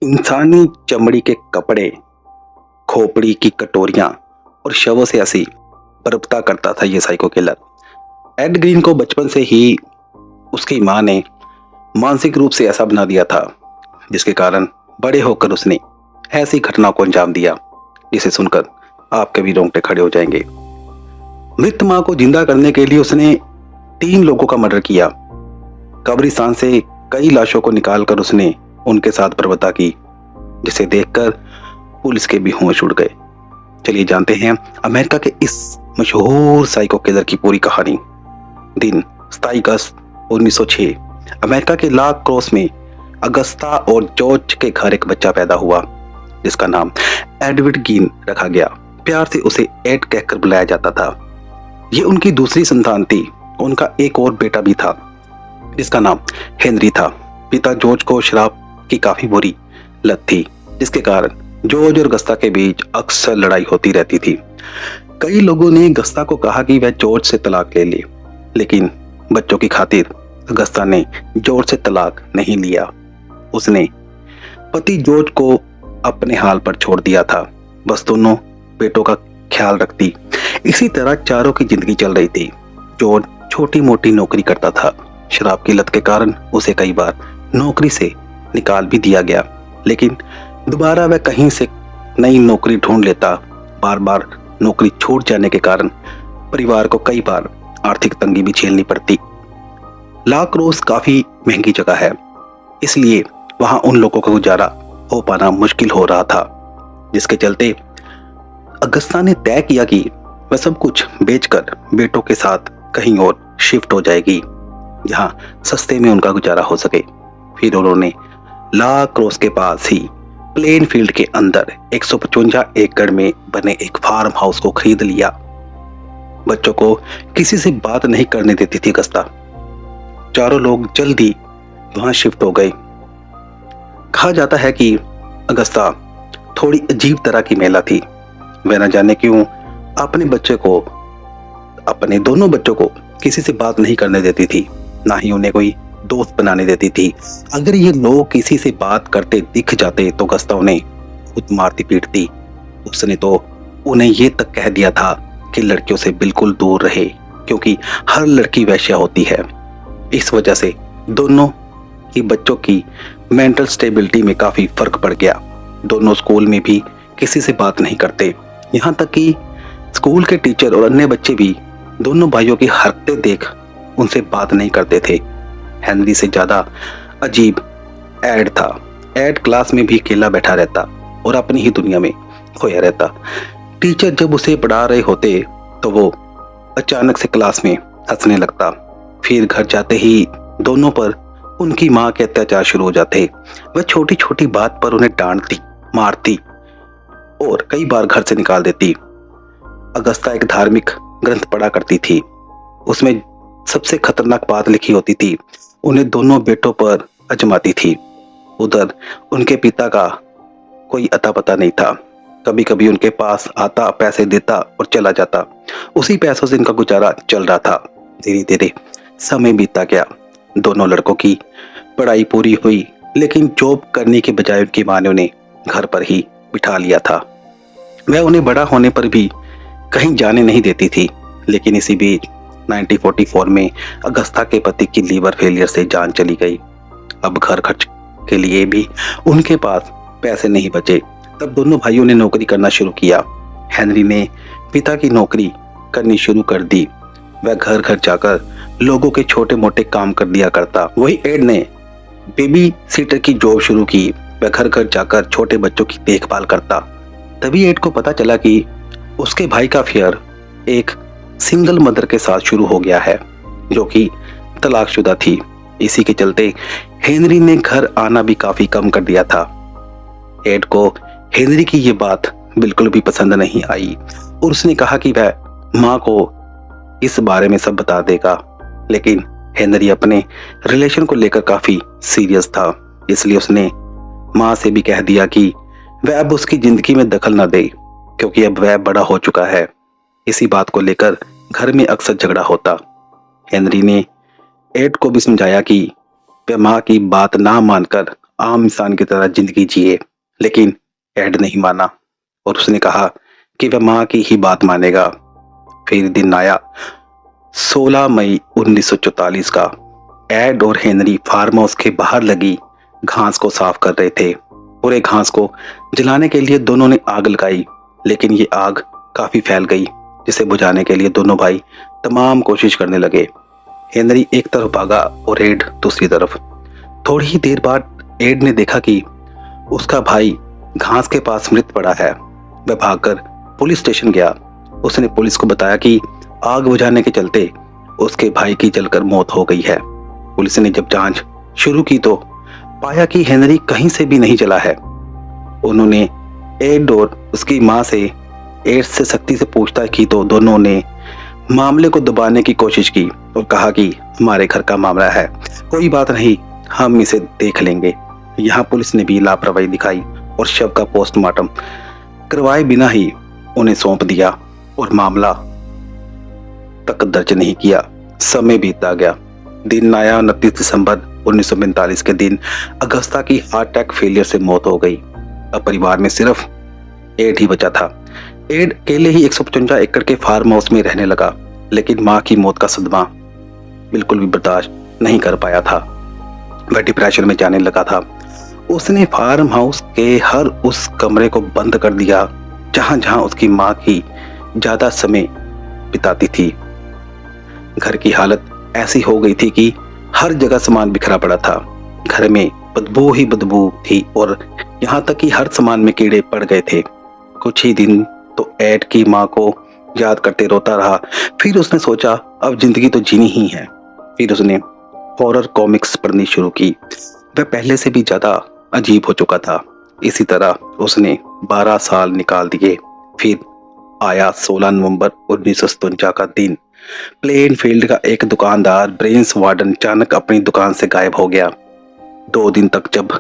इंसानी चमड़ी के कपड़े, खोपड़ी की कटोरियां और शवों से ऐसी बर्बता करता था ये साइको किलर। एड ग्रीन को बचपन से ही उसकी मां ने मानसिक रूप से ऐसा बना दिया था, जिसके कारण बड़े होकर उसने ऐसी घटनाओं को अंजाम दिया जिसे सुनकर आपके भी रोंगटे खड़े हो जाएंगे। मृत मां को जिंदा करने के लिए उसने 3 लोगों का मर्डर किया। कब्रिस्तान से कई लाशों को निकालकर उसने उनके साथ बर्बरता की, जिसे देखकर पुलिस के भी होश उड़ गए। चलिए जानते हैं अमेरिका के इस मशहूर साइको किलर की पूरी कहानी। दिन 27 अगस्त 1906 अमेरिका के ला क्रॉस में अगस्ता और जॉर्ज के घर एक बच्चा पैदा हुआ, जिसका नाम एडवर्ड गीन रखा गया। प्यार से उसे एड कहकर बुलाया जाता था। ये उनकी दूसरी संतान थी। उनका एक और बेटा भी था, जिसका नाम हेनरी था। पिता जॉर्ज को शराब की काफी बुरी लत थी, जिसके कारण जॉर्ज और गस्ता के बीच अक्सर लड़ाई होती रहती थी। कई लोगों ने गस्ता को कहा कि वह जॉर्ज से तलाक ले ले, लेकिन बच्चों की खातिर गस्ता ने जॉर्ज से तलाक नहीं लिया। उसने पति जॉर्ज को अपने हाल पर छोड़ दिया था, बस दोनों बेटों का ख्याल रखती। इसी तरह चारों की जिंदगी चल रही थी। जॉर्ज छोटी मोटी नौकरी करता था। शराब की लत के कारण उसे कई बार नौकरी से निकाल भी दिया गया, लेकिन दोबारा वह कहीं से नई नौकरी ढूंढ लेता। बार बार नौकरी छूट जाने के कारण परिवार को कई बार आर्थिक तंगी भी झेलनी पड़ती। ला क्रॉस काफी महंगी जगह है, इसलिए वहां उन लोगों का गुजारा हो पाना मुश्किल हो रहा था, जिसके चलते अगस्ता ने तय किया कि वह सब कुछ बेचकर बेटों के साथ कहीं और शिफ्ट हो जाएगी, जहां सस्ते में उनका गुजारा हो सके। फिर उन्होंने ला क्रॉस के पास ही प्लेन फील्ड के अंदर 155 एकड़ में बने एक फार्म हाउस को खरीद लिया। बच्चों को किसी से बात नहीं करने देती थी अगस्ता। चारों लोग जल्दी वहां शिफ्ट हो गए। कहा जाता है कि अगस्ता थोड़ी अजीब तरह की महिला थी। वह न जाने क्यों अपने दोनों बच्चों को किसी से बात नहीं करने देती थी, ना ही उन्हें कोई दोस्त बनाने देती थी। अगर ये लोग किसी से बात करते दिख जाते तो अगस्ता उन्हें खुद मारती पीटती। उसने तो उन्हें ये तक कह दिया था कि लड़कियों से बिल्कुल दूर रहे, क्योंकि हर लड़की वैश्या होती है। इस वजह से दोनों ही बच्चों की मेंटल स्टेबिलिटी में काफी फर्क पड़ गया। दोनों स्कूल में भी किसी से बात नहीं करते, यहाँ तक कि स्कूल के टीचर और अन्य बच्चे भी दोनों भाइयों की हरकतें देख उनसे बात नहीं करते थे। हेनरी से ज्यादा अजीब एड था। एड क्लास में भी अकेला बैठा रहता और अपनी ही दुनिया में खोया रहता। टीचर जब उसे पढ़ा रहे होते तो वो अचानक से क्लास में हंसने लगता। फिर घर जाते ही दोनों पर उनकी माँ के अत्याचार शुरू हो जाते। वह छोटी छोटी बात पर उन्हें डांटती, मारती और कई बार घर से निकाल देती। अगस्ता एक धार्मिक ग्रंथ पढ़ा करती थी। उसमें सबसे खतरनाक बात लिखी होती थी। उन्हें दोनों बेटों पर आजमाती थी। उधर उनके पिता का कोई अता पता नहीं था। कभी कभी उनके पास आता, पैसे देता और चला जाता। उसी पैसों से इनका गुजारा चल रहा था। धीरे धीरे समय बीतता गया। दोनों लड़कों की पढ़ाई पूरी हुई, लेकिन जॉब करने के बजाय उनकी मां ने उन्हें घर पर ही बिठा लिया था। वह उन्हें बड़ा होने पर भी कहीं जाने नहीं देती थी। लेकिन इसी बीच 1944 में अगस्ता के पति की लीवर फेलियर से जान चली गई। अब घर खर्च के लिए भी उनके पास पैसे नहीं बचे। तब दोनों भाइयों ने नौकरी करना शुरू किया। हेनरी ने पिता की नौकरी करनी शुरू कर दी। वह घर घर जाकर लोगों के छोटे मोटे काम कर दिया करता। वही एड ने बेबी सीटर की जॉब शुरू की। वह घर घर जाकर छोटे बच्चों की देखभाल करता। तभी एड को पता चला कि उसके भाई का अफेयर एक सिंगल मदर के साथ शुरू हो गया है, जो कि तलाकशुदा थी। इसी के चलते हेनरी ने घर आना भी काफी कम कर दिया था। एड को हेनरी की ये बात बिल्कुल भी पसंद नहीं आई और उसने कहा कि वह माँ को इस बारे में सब बता देगा। लेकिन हेनरी अपने रिलेशन को लेकर काफी सीरियस था, इसलिए उसने माँ से भी कह दिया कि वह अब उसकी जिंदगी में दखल न दे, क्योंकि अब वह बड़ा हो चुका है। इसी बात को लेकर घर में अक्सर झगड़ा होता। हेनरी ने एड को भी समझाया कि वह माँ की बात ना मानकर आम इंसान की तरह जिंदगी जिए। लेकिन एड नहीं माना और उसने कहा कि वह माँ की ही बात मानेगा। फिर दिन आया 16 मई 1944 का। एड और हेनरी फार्म हाउस के बाहर लगी घास को साफ कर रहे थे। पूरे घास को जलाने के लिए दोनों ने आग लगाई, लेकिन ये आग काफी फैल गई, जिसे बुझाने के लिए दोनों भाई तमाम कोशिश करने लगे। हेनरी एक तरफ भागा और एड दूसरी तरफ। थोड़ी ही देर बाद एड ने देखा कि उसका भाई घास के पास मृत पड़ा है। वह भागकर पुलिस स्टेशन गया। उसने पुलिस को बताया कि आग बुझाने के चलते उसके भाई की जलकर मौत हो गई है। पुलिस ने जब जांच शुरू की तो पाया कि हेनरी कहीं से भी नहीं जला है। उन्होंने एड और उसकी मां से एड से सख्ती से पूछताछ की तो दोनों ने मामले को दबाने की कोशिश की और कहा कि हमारे घर का मामला है, कोई बात नहीं, हम इसे देख लेंगे। यहाँ पुलिस ने भी लापरवाही दिखाई और शव का पोस्टमार्टम करवाए बिना ही उन्हें सौंप दिया और मामला तक दर्ज नहीं किया। समय बीतता गया। दिन आया 29 दिसंबर 1945 के दिन अगस्ता की हार्ट अटैक फेलियर से मौत हो गई। अब परिवार में सिर्फ एड ही बचा था। एड अकेले ही 155 एकड़ के फार्म हाउस में रहने लगा, लेकिन मां की मौत का सदमा बिल्कुल भी बर्दाश्त नहीं कर पाया था। वह डिप्रेशन में जाने लगा था। उसने फार्म हाउस के हर उस कमरे को बंद कर दिया जहां जहां उसकी मां की ज्यादा समय बिताती थी। घर की हालत ऐसी हो गई थी कि हर जगह सामान बिखरा पड़ा था। घर में बदबू ही बदबू थी और यहाँ तक कि हर सामान में कीड़े पड़ गए थे। कुछ ही दिन तो एड की माँ को याद करते रोता रहा। फिर उसने सोचा अब जिंदगी तो जीनी ही है। फिर उसने हॉरर कॉमिक्स पढ़नी शुरू की। वह पहले से भी ज्यादा अजीब हो चुका था। इसी तरह उसने 12 साल निकाल दिए। फिर आया 16 नवंबर 1957 का दिन। प्लेन फील्ड का एक दुकानदार ब्रेन्स वार्डन अचानक अपनी दुकान से गायब हो गया। 2 दिन तक जब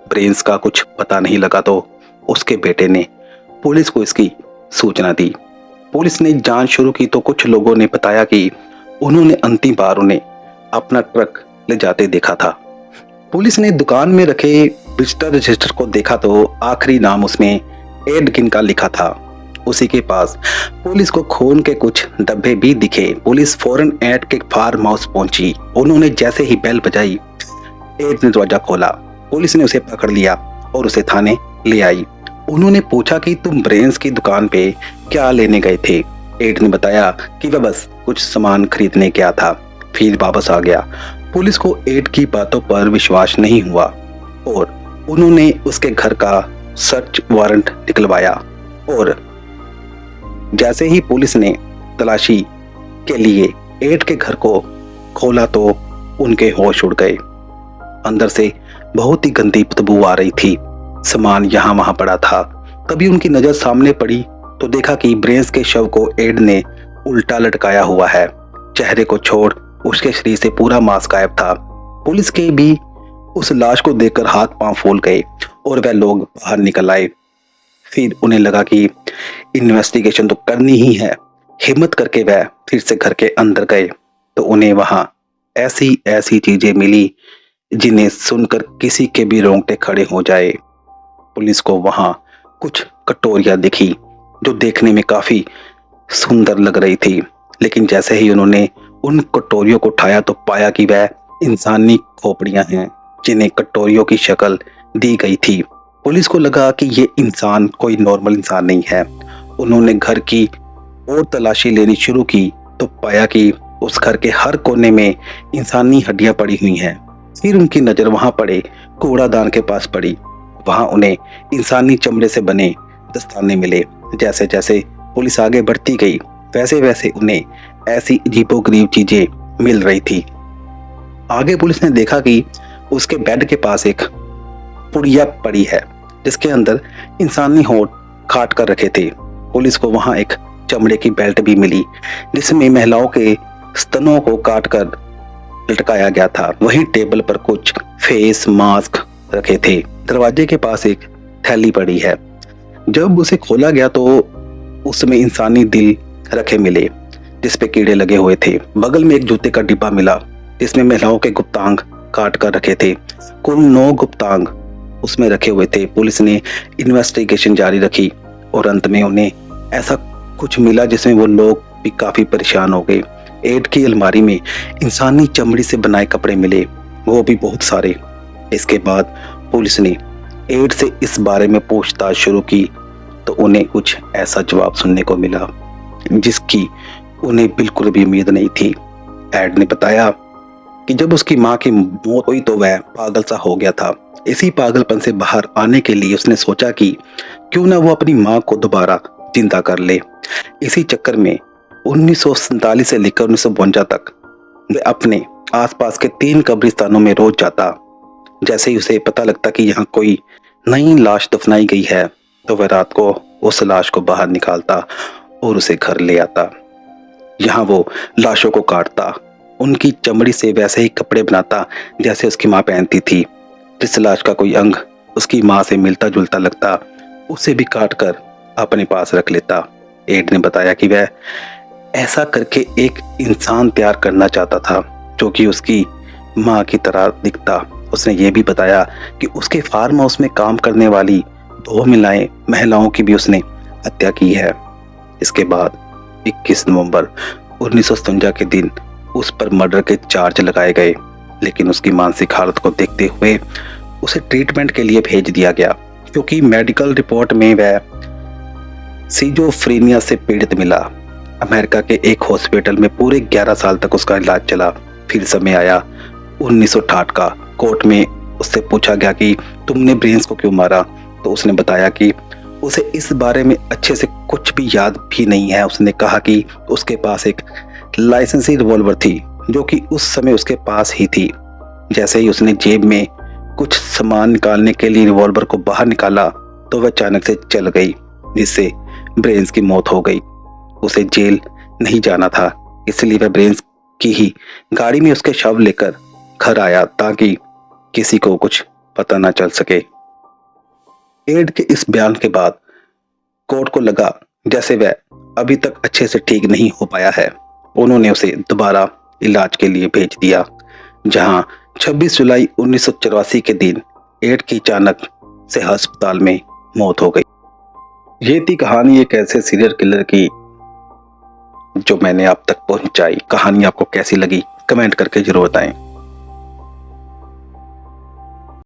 ब्रेन्स का कुछ पता नहीं लगा तो उसके बेटे ने पुलिस को इसकी सूचना दी। पुलिस ने जांच शुरू की तो कुछ लोगों ने बताया कि उन्होंने अंतिम बार उन्हें अपना ट्रक ले जाते देखा था। पुलिस ने दुकान में रखे विजिटर रजिस्टर को देखा तो आखिरी नाम उसमें एडकिन का लिखा था। उसी के पास पुलिस को खून के कुछ डब्बे भी दिखे। पुलिस फौरन एड के फार्म हाउस पहुंची। उन्होंने जैसे ही बेल बजाई, एड ने दरवाजा खोला। पुलिस ने उसे पकड़ लिया और उसे थाने ले आई। उन्होंने पूछा कि तुम ब्रेन्स की दुकान पे क्या लेने गए थे। एड ने बताया कि वह बस कुछ सामान खरीदने गया था, फिर वापस आ गया। पुलिस को एड की बातों पर विश्वास नहीं हुआ और उन्होंने उसके घर का सर्च वारंट निकलवाया। और जैसे ही पुलिस ने तलाशी के लिए एड के घर को खोला तो उनके होश उड़ गए। अंदर से बहुत ही गंदी बदबू आ रही थी। सामान यहाँ वहां पड़ा था। तभी उनकी नजर सामने पड़ी तो देखा कि ब्रेन्स के शव को एड ने उल्टा लटकाया हुआ है। चेहरे को छोड़ उसके शरीर से पूरा मांस गायब था। पुलिस के भी उस लाश को देखकर हाथ पांव फूल गए और वह लोग बाहर निकल आए। फिर उन्हें लगा कि इन्वेस्टिगेशन तो करनी ही है। हिम्मत करके वह फिर से घर के अंदर गए तो उन्हें वहां ऐसी ऐसी चीजें मिली जिन्हें सुनकर किसी के भी रोंगटे खड़े हो जाए। पुलिस को वहां कुछ कटोरियां दिखी जो देखने में काफी सुंदर लग रही थी, लेकिन जैसे ही उन्होंने उन कटोरियों को उठाया तो पाया कि वह इंसानी खोपड़ियां हैं जिन्हें कटोरियों की शक्ल दी गई थी। पुलिस को लगा कि ये इंसान कोई नॉर्मल इंसान नहीं है। उन्होंने घर की और तलाशी लेनी शुरू की तो पाया कि उस घर के हर कोने में इंसानी हड्डियां पड़ी हुई हैं। फिर उनकी नजर वहां पड़े कूड़ादान के पास पड़ी। वहां उन्हें इंसानी चमड़े से बने दस्ताने मिले। जैसे जैसे पुलिस आगे बढ़ती गई वैसे वैसे उन्हें ऐसी अजीबोगरीब चीजें मिल रही थी। आगे पुलिस ने देखा कि उसके बेड के पास एक पुड़िया पड़ी है जिसके अंदर इंसानी होंठ काट कर रखे थे। पुलिस को वहां एक चमड़े की बेल्ट भी मिली जिसमें महिलाओं के स्तनों को काट कर लटकाया गया था। वहीं टेबल पर कुछ फेस मास्क रखे थे। दरवाजे के पास एक थैली पड़ी है। जब उसे खोला गया तो उसमें इंसानी दिल रखे मिले जिस पे कीड़े लगे हुए थे। बगल में एक जूते का डिब्बा मिला जिसमें महिलाओं के गुप्तांग काट कर रखे थे। कुल 9 गुप्तांग उसमें रखे हुए थे। पुलिस ने इन्वेस्टिगेशन जारी रखी और अंत में उन्हें ऐसा कुछ मिला जिसमें वो लोग भी काफी परेशान हो गए। एड की अलमारी में इंसानी चमड़ी से बनाए कपड़े मिले, वो भी बहुत सारे। इसके बाद पुलिस ने एड से इस बारे में पूछताछ शुरू की तो उन्हें कुछ ऐसा जवाब सुनने को मिला जिसकी उन्हें बिल्कुल भी उम्मीद नहीं थी। एड ने बताया कि जब उसकी मां की मौत हुई तो वह पागल सा हो गया था। इसी पागलपन से बाहर आने के लिए उसने सोचा कि क्यों ना वो अपनी मां को दोबारा जिंदा कर ले। इसी चक्कर में 1947 से लेकर 1952 तक वह अपने आसपास के 3 कब्रिस्तानों में रोज जाता। जैसे ही उसे पता लगता कि यहाँ कोई नई लाश दफनाई गई है तो वह रात को उस लाश को बाहर निकालता और उसे घर ले आता। यहाँ वो लाशों को काटता, उनकी चमड़ी से वैसे ही कपड़े बनाता जैसे उसकी माँ पहनती थी। जिस लाश का कोई अंग उसकी माँ से मिलता जुलता लगता उसे भी काट कर अपने पास रख लेता। एड ने बताया कि वह ऐसा करके एक इंसान तैयार करना चाहता था जो कि उसकी माँ की तरह दिखता। उसने ये भी बताया कि उसके फार्म हाउस में काम करने वाली 2 महिलाओं की भी उसने हत्या की है। इसके बाद 21 नवंबर 1957 के दिन उस पर मर्डर के चार्ज लगाए गए, लेकिन उसकी मानसिक हालत को देखते हुए उसे ट्रीटमेंट के लिए भेज दिया गया क्योंकि मेडिकल रिपोर्ट में वह सिजोफ्रेनिया से पीड़ित मिला। अमेरिका के एक हॉस्पिटल में पूरे 11 साल तक उसका इलाज चला। फिर समय आया 1968 का। कोर्ट में उससे पूछा गया कि तुमने ब्रेन्स को क्यों मारा, तो उसने बताया कि उसे इस बारे में अच्छे से कुछ भी याद भी नहीं है। उसने कहा कि उसके पास एक लाइसेंसी रिवॉल्वर थी जो कि उस समय उसके पास ही थी। जैसे ही उसने जेब में कुछ सामान निकालने के लिए रिवॉल्वर को बाहर निकाला तो वह अचानक से चल गई, जिससे ब्रेन्स की मौत हो गई। उसे जेल नहीं जाना था, इसलिए वह ब्रेन्स की ही गाड़ी में उसके शव लेकर घर आया ताकि किसी को कुछ पता ना चल सके। एड के इस बयान के बाद कोर्ट को लगा जैसे वह अभी तक अच्छे से ठीक नहीं हो पाया है। उन्होंने उसे दोबारा इलाज के लिए भेज दिया, जहां 26 जुलाई 1984 के दिन एड की अचानक से अस्पताल में मौत हो गई। ये थी कहानी एक ऐसे सीरियल किलर की जो मैंने आप तक पहुंचाई। कहानी आपको कैसी लगी कमेंट करके जरूर बताएं।